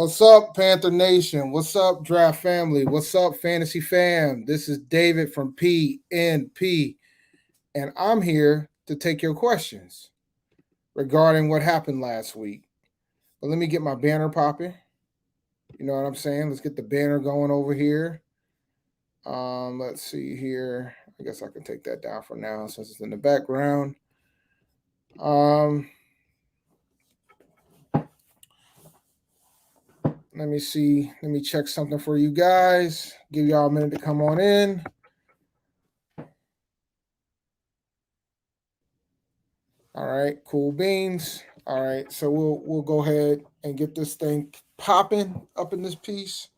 What's up, Panther Nation? What's up, Draft Family? What's up, Fantasy Fam? This is David from PNP, and I'm here to take your questions regarding what happened last week. But let me get my banner popping. You know what I'm saying? Let's get the banner going over here. Let's see here. I guess I can take that down for now since it's in the background. Let me see. Let me check something for you guys. Give y'all a minute to come on in. All right, cool beans. All right, so we'll go ahead and get this thing popping up in this piece.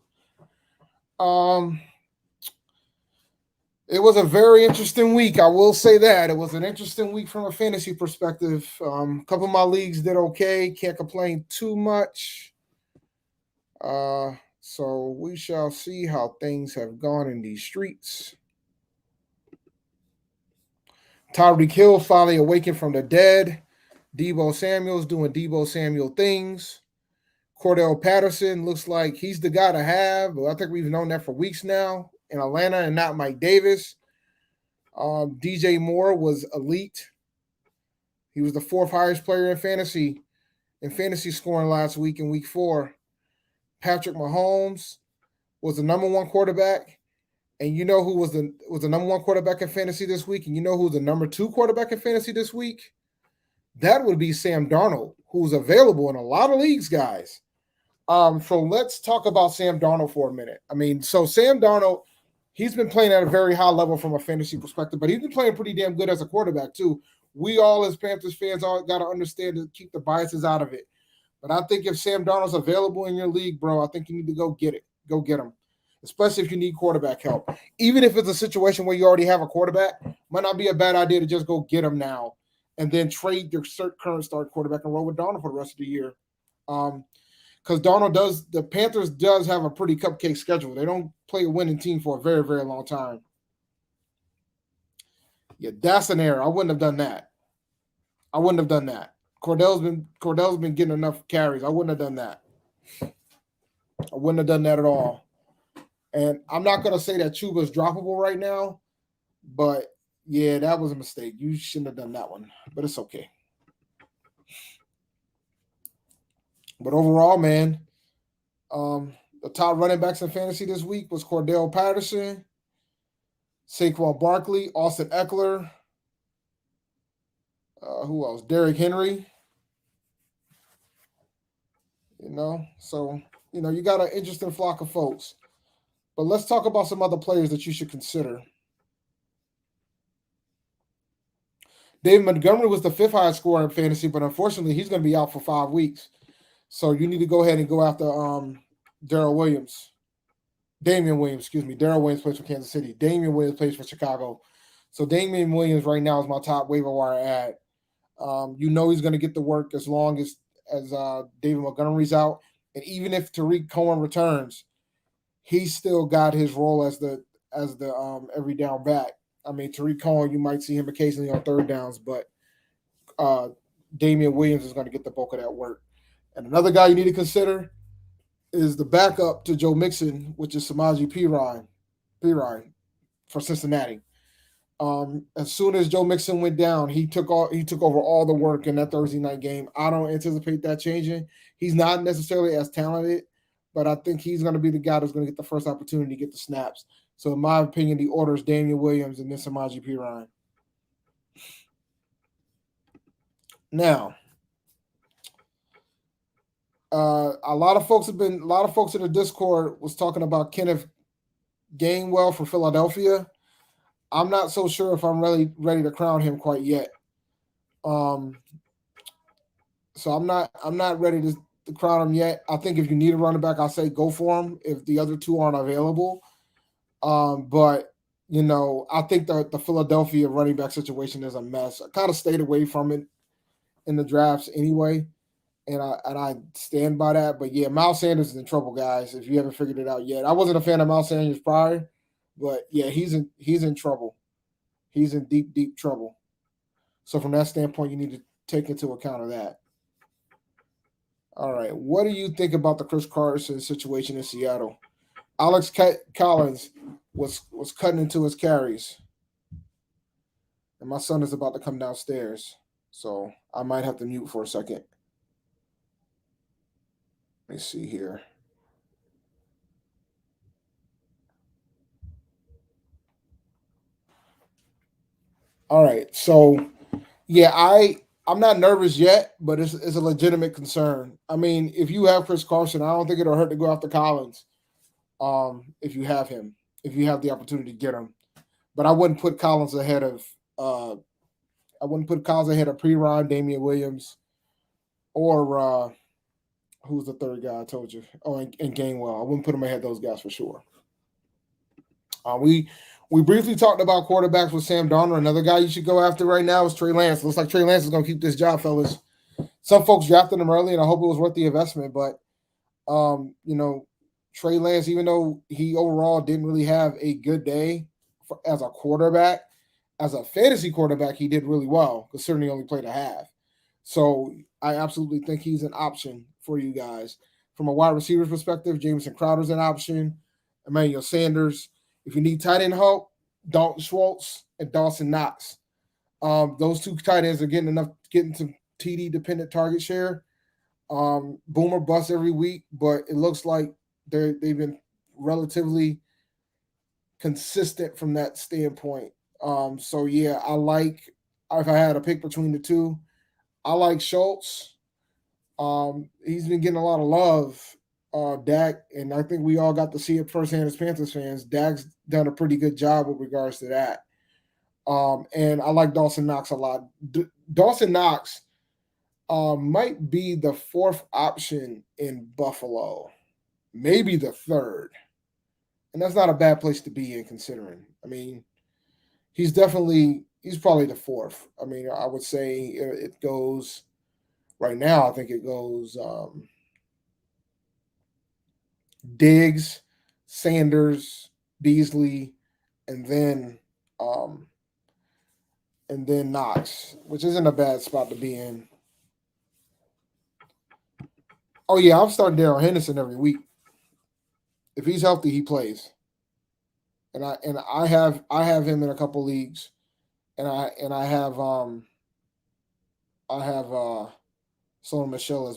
It was a very interesting week. I will say that it was an interesting week from a fantasy perspective. A couple of my leagues did okay. Can't complain too much. So we shall see how things have gone in these streets. Tyreek Hill finally awakened from the dead. Deebo Samuel's doing Deebo Samuel things. Cordell Patterson looks like he's the guy to have. But I think we've known that for weeks now in Atlanta and not Mike Davis. DJ Moore was elite. He was the fourth highest player in fantasy scoring last week in week 4. Patrick Mahomes was the number one quarterback. And you know who was the number one quarterback in fantasy this week? And you know who's the number 2 quarterback in fantasy this week? That would be Sam Darnold, who's available in a lot of leagues, guys. So let's talk about Sam Darnold for a minute. I mean, so Sam Darnold, he's been playing at a very high level from a fantasy perspective, but he's been playing pretty damn good as a quarterback too. We all as Panthers fans all got to understand to keep the biases out of it. But I think if Sam Darnold's available in your league, bro, I think you need to go get it. Go get him, especially if you need quarterback help. Even if it's a situation where you already have a quarterback, might not be a bad idea to just go get him now and then trade your current start quarterback and roll with Darnold for the rest of the year. Because the Panthers does have a pretty cupcake schedule. They don't play a winning team for a very, very long time. Yeah, that's an error. I wouldn't have done that. Cordell's been getting enough carries. I wouldn't have done that. I wouldn't have done that at all. And I'm not going to say that Chuba's droppable right now, but yeah, that was a mistake. You shouldn't have done that one, but it's okay. But overall, man, the top running backs in fantasy this week was Cordell Patterson, Saquon Barkley, Austin Eckler, who else? Derrick Henry. So you got an interesting flock of folks. But let's talk about some other players that you should consider. David Montgomery was the 5th highest scorer in fantasy, but unfortunately, he's going to be out for 5 weeks. So you need to go ahead and go after Damian Williams. Daryl Williams plays for Kansas City. Damian Williams plays for Chicago. So Damian Williams right now is my top waiver wire ad. He's going to get the work as long as David Montgomery's out. And even if Tariq Cohen returns, he's still got his role as the every down back. I mean, Tariq Cohen, you might see him occasionally on third downs, but Damian Williams is going to get the bulk of that work. And another guy you need to consider is the backup to Joe Mixon, which is Samaje Perine for Cincinnati. As soon as Joe Mixon went down, he took over all the work in that Thursday night game. I don't anticipate that changing. He's not necessarily as talented, but I think he's going to be the guy that's going to get the first opportunity to get the snaps. So in my opinion, the order is Damian Williams and then Samaje Perine. Now, a lot of folks in the Discord was talking about Kenneth Gainwell for Philadelphia. I'm not so sure if I'm really ready to crown him quite yet. So I'm not ready to crown him yet. I think if you need a running back, I'll say go for him if the other two aren't available. But I think the Philadelphia running back situation is a mess. I kind of stayed away from it in the drafts anyway. And I stand by that. But yeah, Miles Sanders is in trouble, guys, if you haven't figured it out yet. I wasn't a fan of Miles Sanders prior, but yeah, he's in trouble. He's in deep, deep trouble. So from that standpoint, you need to take into account of that. All right. What do you think about the Chris Carson situation in Seattle? Alex Collins was cutting into his carries, and my son is about to come downstairs, so I might have to mute for a second. Let me see here. All right. So yeah, I'm not nervous yet, but it's a legitimate concern. I mean, if you have Chris Carson, I don't think it'll hurt to go after Collins. If you have him, if you have the opportunity to get him, but I wouldn't put Collins ahead of Pre-Ron, Damian Williams, or who's the third guy I told you? Oh, and Gainwell. I wouldn't put him ahead of those guys for sure. We briefly talked about quarterbacks with Sam Darnold. Another guy you should go after right now is Trey Lance. Looks like Trey Lance is going to keep this job, fellas. Some folks drafted him early, and I hope it was worth the investment. But Trey Lance, even though he overall didn't really have a good day as a quarterback, as a fantasy quarterback, he did really well, considering he only played a half. So I absolutely think he's an option for you guys. From a wide receiver perspective, Jameson Crowder's an option. Emmanuel Sanders. If you need tight end help, Dalton Schultz and Dawson Knox. Those two tight ends are getting some TD dependent target share. Boomer busts every week, but it looks like they've been relatively consistent from that standpoint. So yeah, if I had a pick between the two, I like Schultz. He's been getting a lot of love. Dak, and I think we all got to see it firsthand as Panthers fans. Dak's done a pretty good job with regards to that. And I like Dawson Knox a lot. Dawson Knox might be the fourth option in Buffalo, maybe the third. And that's not a bad place to be in, considering. I mean, he's probably the fourth. I mean, I would say it goes right now. I think it goes Diggs, Sanders, Beasley, and then Knox, which isn't a bad spot to be in. Oh yeah, I'm starting Daryl Henderson every week. If he's healthy, he plays. And I have him in a couple leagues, and I have Sony Michelle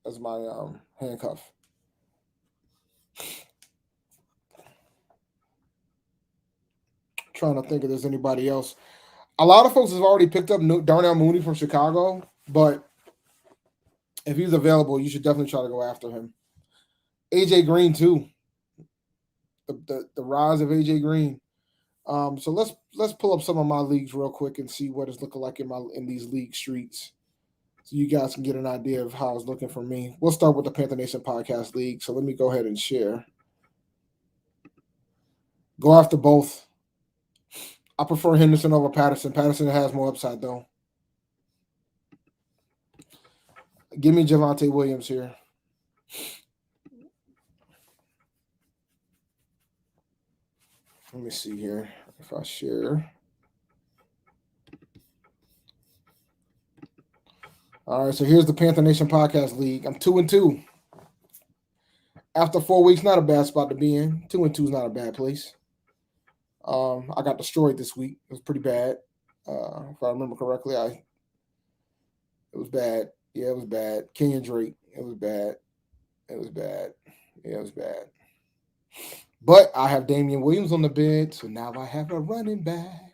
as my handcuff. Trying to think if there's anybody else. A lot of folks have already picked up Darnell Mooney from Chicago, but if he's available, you should definitely try to go after him. AJ Green too. The rise of AJ Green. So let's pull up some of my leagues real quick and see what it's looking like in these league streets, so you guys can get an idea of how it's looking for me. We'll start with the Panther Nation Podcast League. So let me go ahead and share. Go after both. I prefer Henderson over Patterson. Patterson has more upside though. Give me Javonte Williams here. Let me see here if I share. All right, so here's the Panther Nation Podcast League. I'm 2-2. After 4 weeks, not a bad spot to be in. 2-2 is not a bad place. I got destroyed this week. It was pretty bad. If I remember correctly, it was bad. Yeah, it was bad. Kenyon Drake. It was bad. It was bad. Yeah, it was bad. But I have Damian Williams on the bench, so now I have a running back.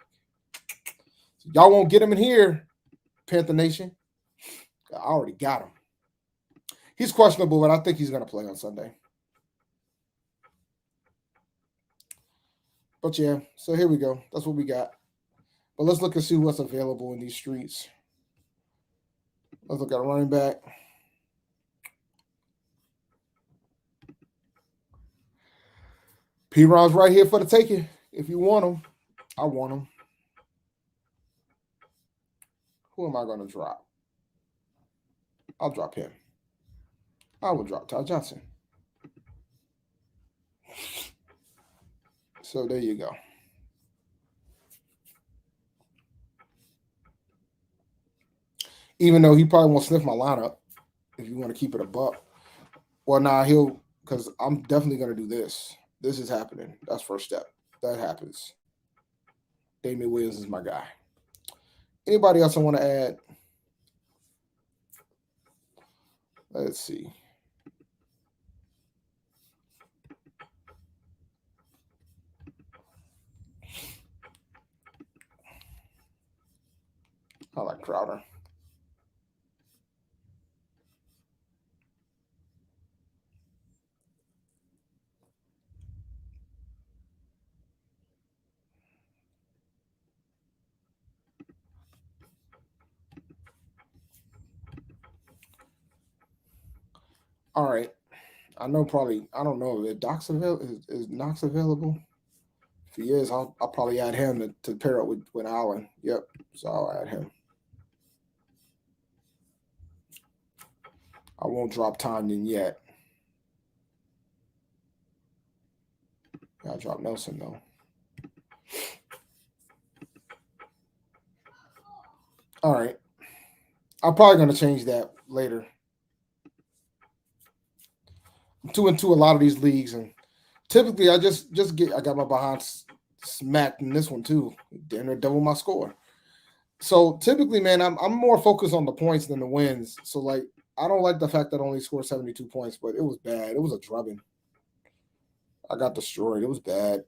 So y'all won't get him in here, Panther Nation. I already got him. He's questionable, but I think he's going to play on Sunday. But yeah, so here we go. That's what we got. But let's look and see what's available in these streets. Let's look at a running back. P-Ron's right here for the taking. If you want him, I want him. Who am I going to drop? I'll drop him. I will drop Ty Johnson. So there you go. Even though he probably won't sniff my lineup, if you want to keep it a buck. Well, nah, because I'm definitely going to do this. This is happening. That's first step. That happens. Damian Williams is my guy. Anybody else I want to add? Let's see. I like Crowder. All right. I know probably, I don't know if Doc's is Knox available. If he is, I'll probably add him to pair up with Allen. Yep. So I'll add him. I won't drop Tanyan yet. I'll drop Nelson though. All right. I'm probably going to change that later. I'm 2-2 a lot of these leagues, and typically I I got my behind smacked in this one too. Then double my score. So typically, man, I'm more focused on the points than the wins. So like, I don't like the fact that I only scored 72 points, but it was bad. It was a drubbing. I got destroyed. It was bad.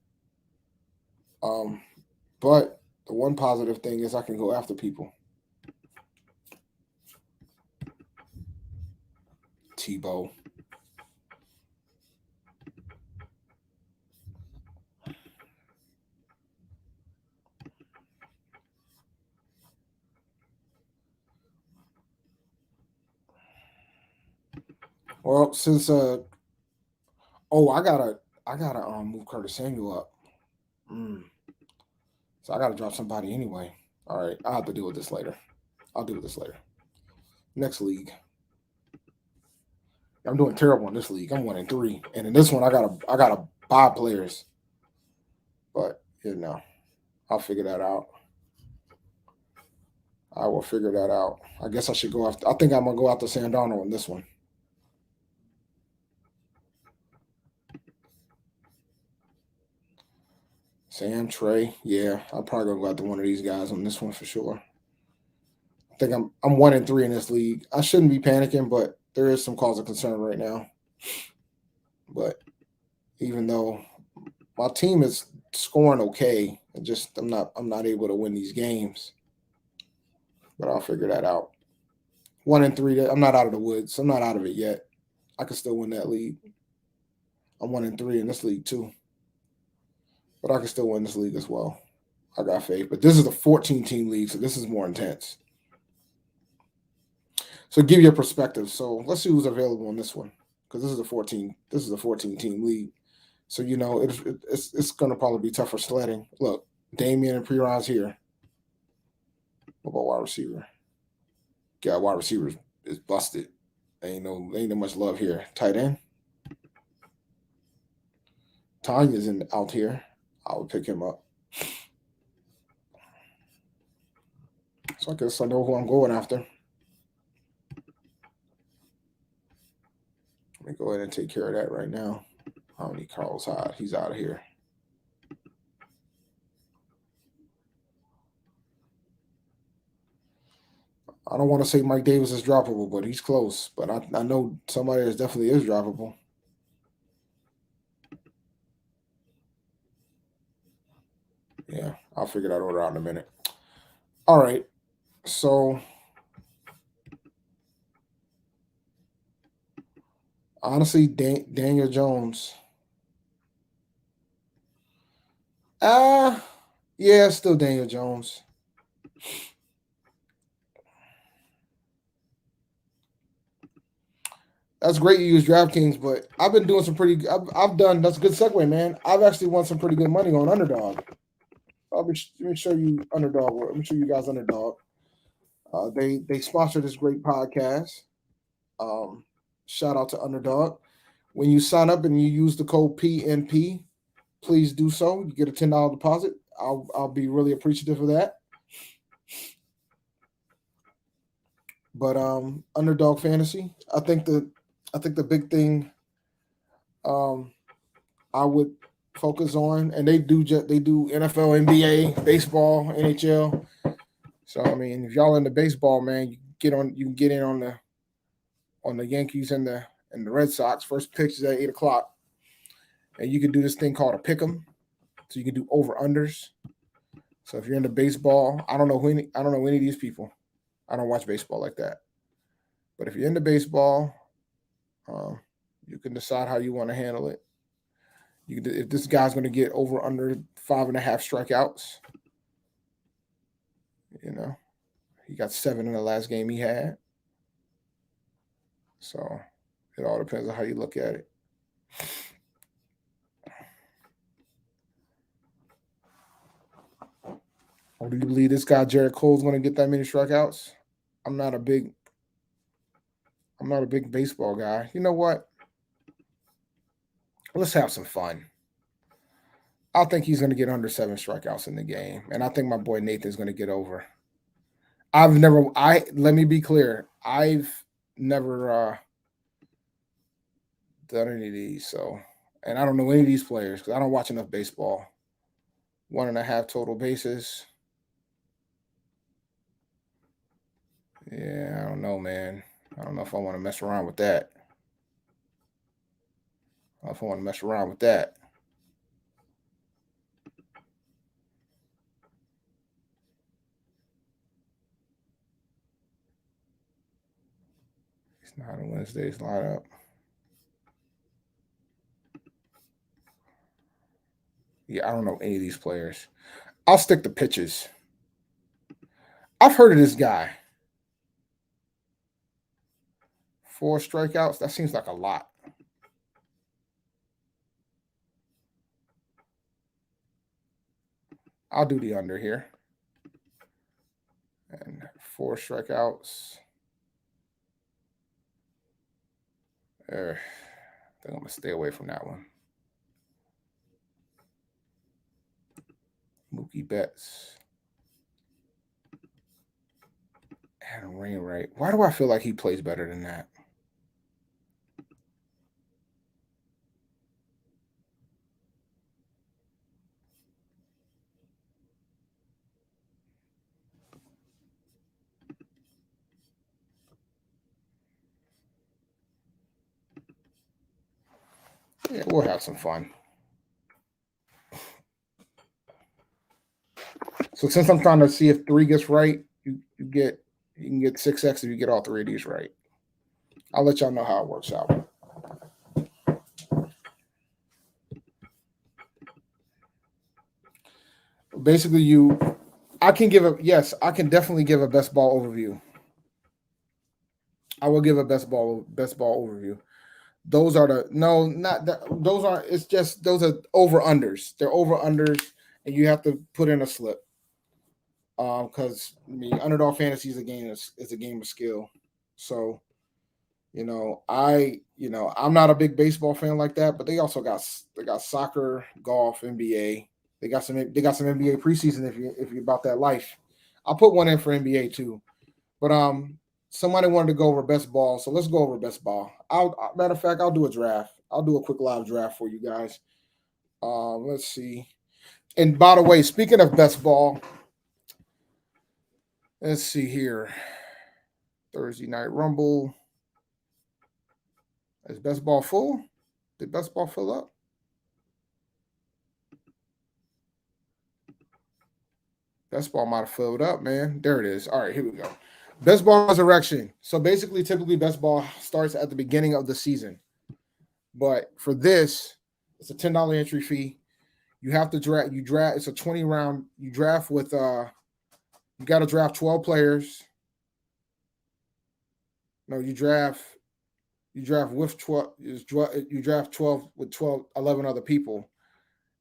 But the one positive thing is I can go after people. Tebow. Well, since I gotta move Curtis Samuel up. So I gotta drop somebody anyway. All right, I'll have to deal with this later. I'll deal with this later. Next league. I'm doing terrible in this league. I'm 1-3, and in this one, I gotta buy players. But I'll figure that out. I will figure that out. I guess I should go after. I think I'm gonna go after Sam Darnold in this one. Sam, Trey, yeah, I'll probably go after one of these guys on this one for sure. I think I'm 1-3 in this league. I shouldn't be panicking, but there is some cause of concern right now. But even though my team is scoring okay, I'm not able to win these games. But I'll figure that out. 1-3. I'm not out of the woods. I'm not out of it yet. I can still win that league. I'm 1-3 in this league too. But I can still win this league as well. I got faith. But this is a 14-team league, so this is more intense. So give you a perspective. So let's see who's available in this one, because this is a 14-team league. So it's going to probably be tougher sledding. Look, Damian and Piron's here. What about wide receiver? Yeah, wide receiver is busted. Ain't no much love here. Tight end. Tanya's out here. I would pick him up. So I guess I know who I'm going after. Let me go ahead and take care of that right now. I don't need Carlos Hyde. He's out of here. I don't want to say Mike Davis is droppable, but he's close. But I know somebody that definitely is droppable. Yeah, I'll figure that order out in a minute. All right. So honestly, Daniel Jones. Yeah, still Daniel Jones. That's great you use DraftKings, but I've been doing some pretty. I've done. That's a good segue, man. I've actually won some pretty good money on Underdog. Let me show you Underdog. Let me show you guys Underdog. They sponsor this great podcast. Shout out to Underdog. When you sign up and you use the code PNP, please do so. You get a $10 deposit. I'll be really appreciative of that. But Underdog Fantasy, I think the big thing I would focus on, and they do NFL, NBA, baseball, NHL. So I mean, if y'all into baseball, man, you can get in on the Yankees and the Red Sox. First pitch is at 8 o'clock, and you can do this thing called a pick 'em. So you can do over unders. So if you're into baseball, I don't know any of these people. I don't watch baseball like that. But if you're into baseball, um, you can decide how you want to handle it. If this guy's going to get over under 5.5 strikeouts, you know, he got 7 in the last game he had. So it all depends on how you look at it. Or do you believe this guy Jared Cole's going to get that many strikeouts? I'm not a big baseball guy. You know what? Let's have some fun. I think he's going to get under 7 strikeouts in the game, and I think my boy Nathan's going to get over. Let me be clear. I've never done any of these, so, and I don't know any of these players because I don't watch enough baseball. 1.5 total bases. Yeah, I don't know, man. I don't know if I want to mess around with that. I don't know if I want to mess around with that. It's not a Wednesday's lineup. Yeah, I don't know any of these players. I'll stick to pitches. I've heard of this guy. 4 strikeouts. That seems like a lot. I'll do the under here. And 4 strikeouts. I think I'm going to stay away from that one. Mookie Betts. Adam Wainwright. Why do I feel like he plays better than that? Yeah, we'll have some fun. So since I'm trying to see if 3 gets right, you can get 6x if you get all 3 of these right. I'll let y'all know how it works out. Basically, I can definitely give a best ball overview. I will give a best ball overview. Those are those aren't. It's just those are over unders. They're over unders, and you have to put in a slip. Because Underdog Fantasy is a game of skill. So, I'm not a big baseball fan like that, but they also got soccer, golf, NBA. They got some NBA preseason if you're about that life. I'll put one in for NBA too. But somebody wanted to go over best ball, so let's go over best ball. Matter of fact, I'll do a draft. I'll do a quick live draft for you guys. Let's see. And by the way, speaking of best ball, let's see here. Thursday Night Rumble. Is best ball full? Did best ball fill up? Best ball might have filled up, man. There it is. All right, here we go. Best ball resurrection. So basically, typically, best ball starts at the beginning of the season. But for this, it's a $10 entry fee. You have to draft. It's a 20 round. You draft with. You got to draft 12 players. No, you draft. You draft with 12. You draft 12 with 11 other people,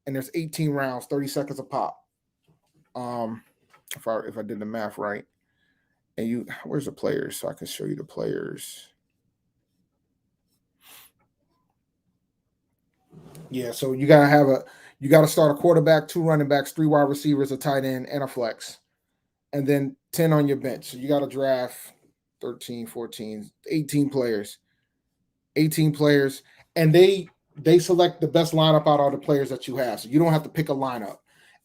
and there's 18 rounds, 30 seconds a pop. If I did the math right, and where's the players so I can show you the players. Yeah, so you gotta start a quarterback, 2 running backs, 3 wide receivers, a tight end, and a flex, and then 10 on your bench. So you gotta draft 13, 14, 18 players. 18 players. And they select the best lineup out of all the players that you have. So you don't have to pick a lineup.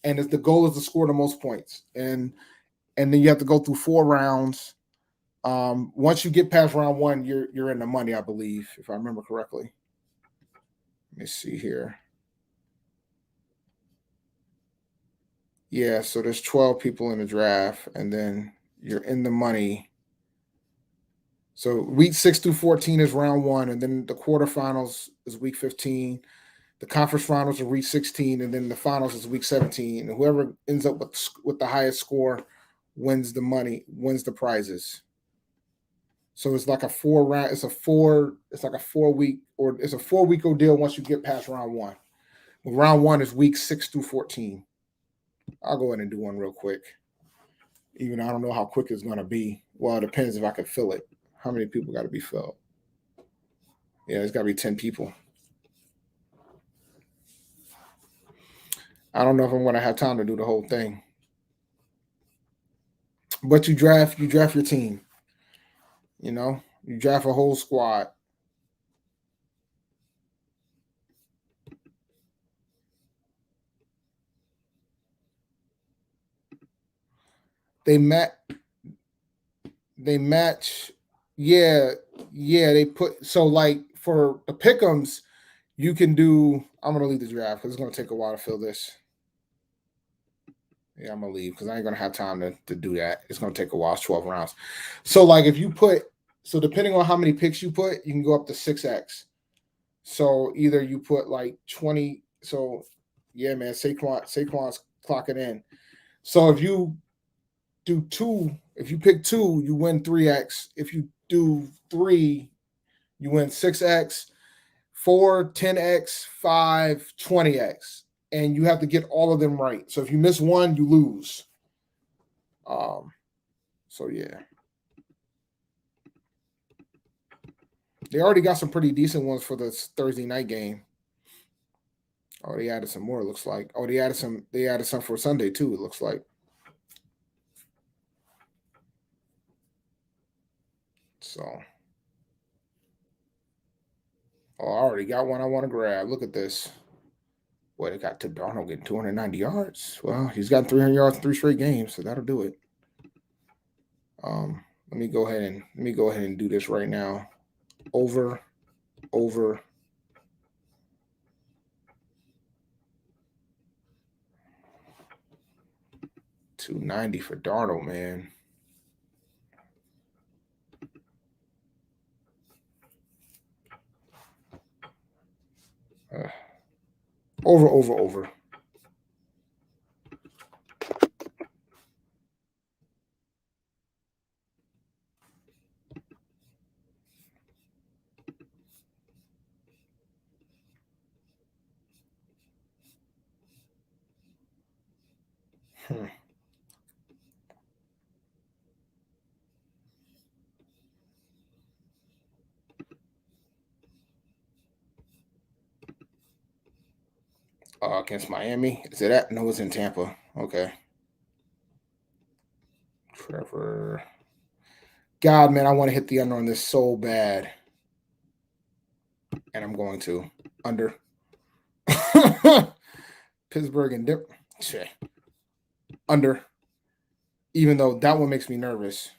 And the goal is to score the most points. And then you have to go through 4 rounds. Once you get past round 1, you're in the money, I believe, if I remember correctly. Let me see here. Yeah, so there's 12 people in the draft, and then you're in the money. So week 6 through 14 is round 1, and then the quarterfinals is week 15. The conference finals are week 16, and then the finals is week 17. And whoever ends up with the highest score wins the money, wins the prizes. So it's like a 4-round. It's like a 4-week, or it's a 4-week deal once you get past round 1. Well, round 1 is week 6 through 14. I'll go ahead and do one real quick. Even I don't know how quick it's going to be. Well, it depends if I can fill it. How many people got to be filled? Yeah, it's got to be 10 people. I don't know if I'm going to have time to do the whole thing. But you draft your team. You know, you draft a whole squad. They match. Yeah, they put, so like for the pick'ems, you can do, I'm gonna leave the draft because it's gonna take a while to fill this. Yeah, I'm gonna leave because I ain't gonna have time to do that. It's gonna take a while. It's 12 rounds. So like if you put, so depending on how many picks you put, you can go up to 6x. So either you put like 20. So yeah, man, Saquon's clocking in. So if you do 2, if you pick 2, you win 3x. If you do 3, you win 6x, 4, 10x, 5, 20x. And you have to get all of them right. So if you miss one, you lose. So yeah. They already got some pretty decent ones for the Thursday night game. Oh, they added some more, it looks like. Oh, they added some for Sunday too, it looks like. So I already got one I want to grab. Look at this. Well, they got to Darnold getting 290 yards. Well, he's got 300 yards in 3 straight games, so that'll do it. Let me go ahead and do this right now. Over. 290 for Darnold, man. Over. Against Miami. Is it at? No, it's in Tampa. Okay. Trevor. God, man, I want to hit the under on this so bad. And I'm going to. Under. Pittsburgh and Dip. Under. Even though that one makes me nervous.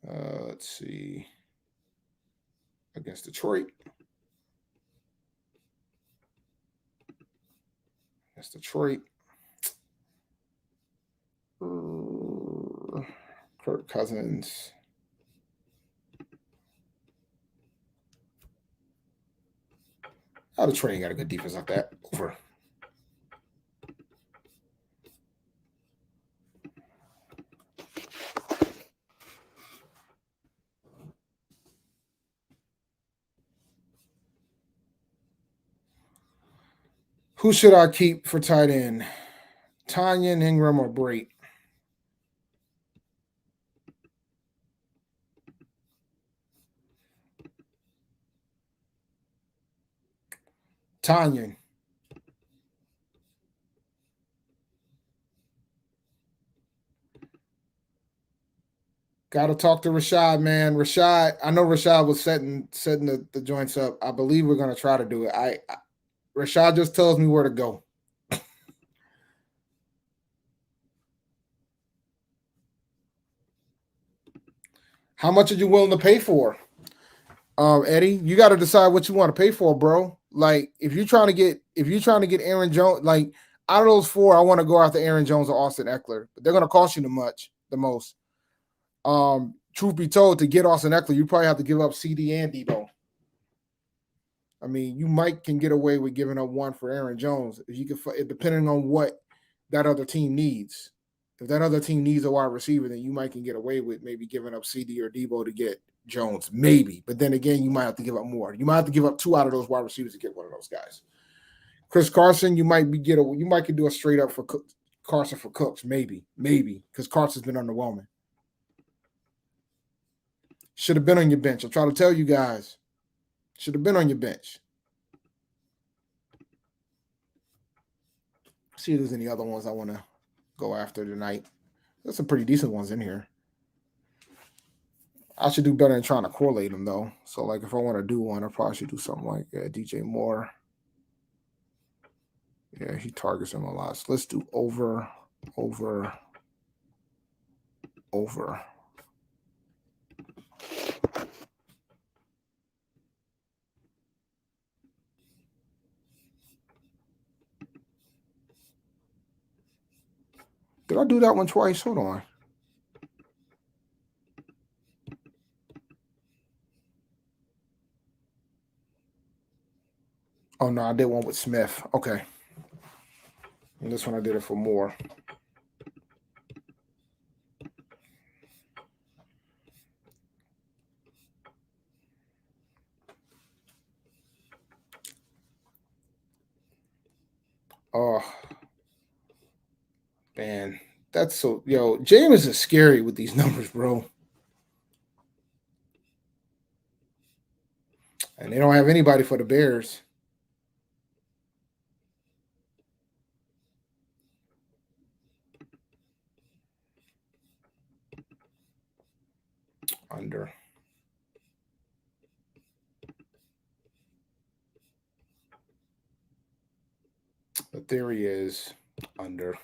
Let's see. Against Detroit. Against Detroit. Kirk Cousins. Oh, Detroit ain't got a good defense like that. Over. Who should I keep for tight end? Tanyan, Ingram, or Brait? Tanyan. Got to talk to Rashad, man. Rashad, I know Rashad was setting the joints up. I believe we're going to try to do it. Rashad just tells me where to go. How much are you willing to pay for? Eddie, you got to decide what you want to pay for, bro. Like if you're trying to get Aaron Jones, like out of those four, I want to go after Aaron Jones or Austin Eckler, but they're going to cost you the most. Truth be told, to get Austin Eckler, you probably have to give up CD and Debo. I mean, you can get away with giving up one for Aaron Jones if you can, depending on what that other team needs. If that other team needs a wide receiver, then you can get away with maybe giving up CD or Debo to get Jones, maybe. But then again, you might have to give up more. You might have to give up two out of those wide receivers to get one of those guys. Chris Carson, you might could do a straight up for Carson for Cooks, maybe, because Carson's been underwhelming. Should have been on your bench. I'm trying to tell you guys. Should have been on your bench. See if there's any other ones I want to go after tonight. There's some pretty decent ones in here. I should do better than trying to correlate them, though. So, like, if I want to do one, I probably should do something like DJ Moore. Yeah, he targets him a lot. So let's do over. Did I do that one twice? Hold on. Oh, no, I did one with Smith. Okay. And this one I did it for Moore. Oh, man. That's so, Jameis is scary with these numbers, bro. And they don't have anybody for the Bears. Under. The theory is under.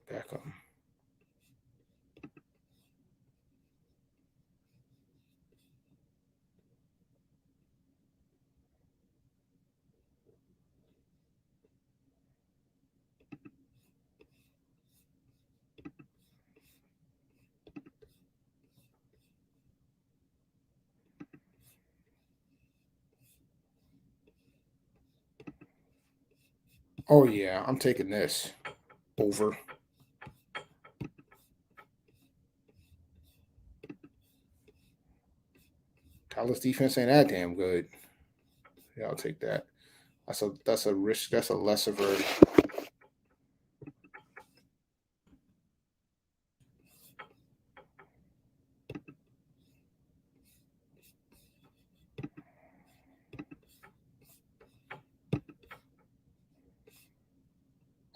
Back up. Oh, yeah, I'm taking this over. Dallas defense ain't that damn good. Yeah, I'll take that. That's a risk. That's a lesser version.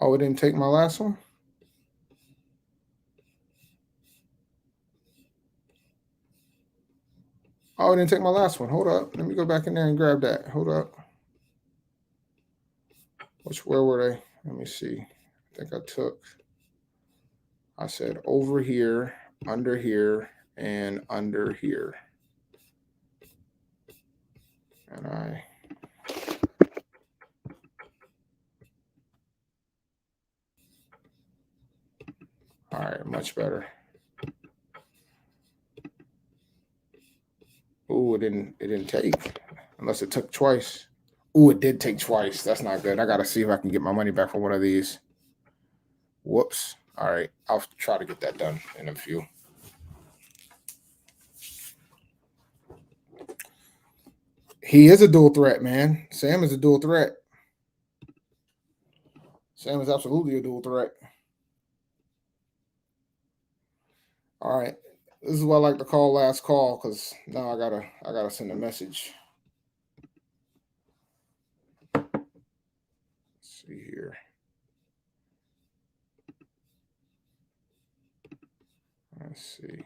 Oh, it didn't take my last one? Oh, it didn't take my last one. Hold up. Let me go back in there and grab that. Hold up. Where were they? Let me see. I think I said over here, under here, and under here. And all right, much better. Ooh, it didn't take, unless it took twice. Ooh, it did take twice. That's not good. I got to see if I can get my money back for one of these. Whoops. All right, I'll try to get that done in a few. He is a dual threat, man. Sam is a dual threat. Sam is absolutely a dual threat. All right. This is what I like to call last call because now I gotta send a message. Let's see here. Let's see.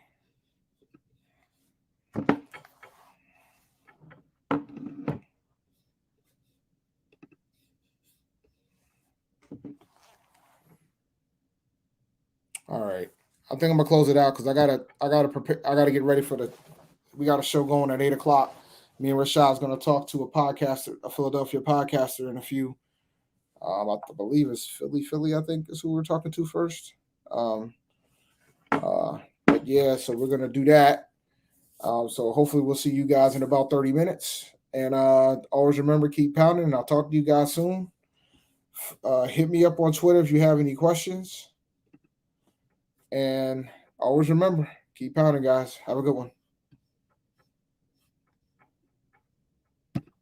All right. I think I'm gonna close it out because I gotta prepare. I gotta get ready for we got a show going at 8:00. Me and Rashad's gonna talk to a podcaster, a Philadelphia podcaster, in a few. I believe it's Philly. I think is who we're talking to first. But yeah, so we're gonna do that. So hopefully we'll see you guys in about 30 minutes. And always remember, keep pounding. And I'll talk to you guys soon. Hit me up on Twitter if you have any questions. And always remember, keep pounding, guys. Have a good one.